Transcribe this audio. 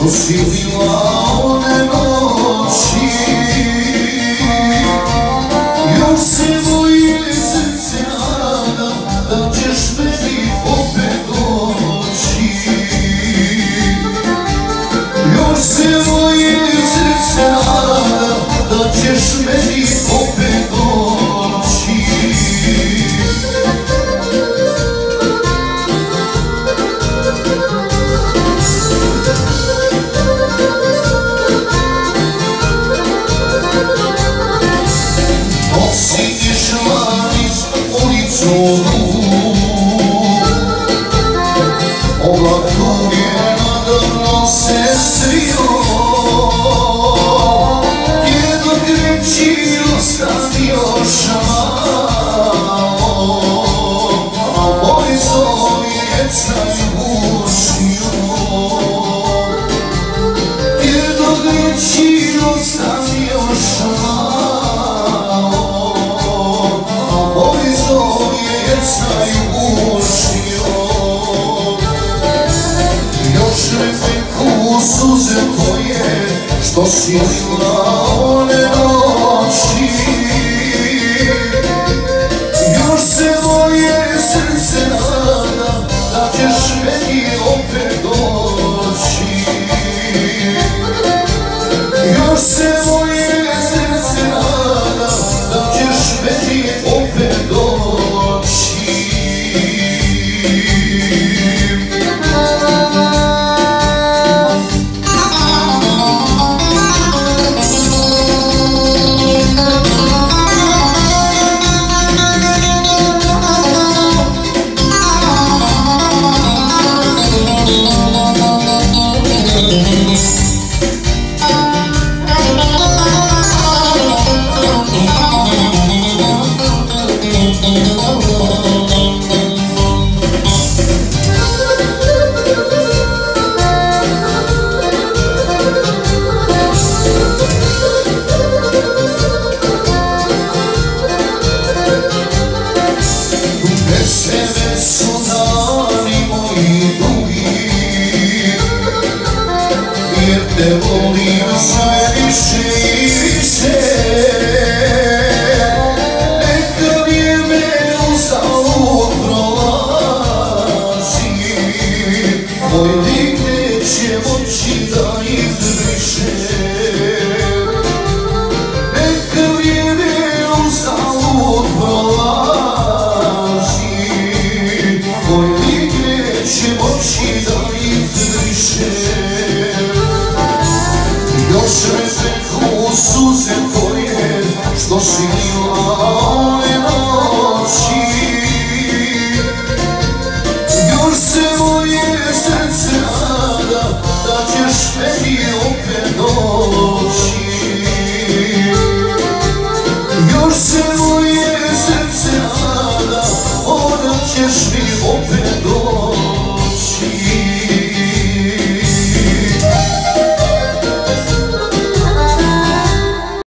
što si bila one noći. Još se moje srce nada da ćeš meni opet doći. Još se moje srce nada da ćeš meni opet doći. Oblak tuge nadamno se svio, jednog reći ostavio šalo, a moj zov je craj ušio. Jednog reći ostavio šalo, a moj zov je craj ušio. Suze tvoje što si lila one noći. Još se moje srce nada da ćeš meni opet doći. Još se moje srce nada da ćeš meni opet doći. Vesele su dani moji dugi, jer te volim sve više i više. Neka vrijeme uzalud prolazi, moj lik neće moći da izbriše. Neka vrijeme uzalud prolazi, moj lik neće moći da izbriše. Još me peku suze tvoje što si lila one noći. Još se moje srce nada da ćeš meni opet doći. Još se moje srce nada da ćeš mi opet doći.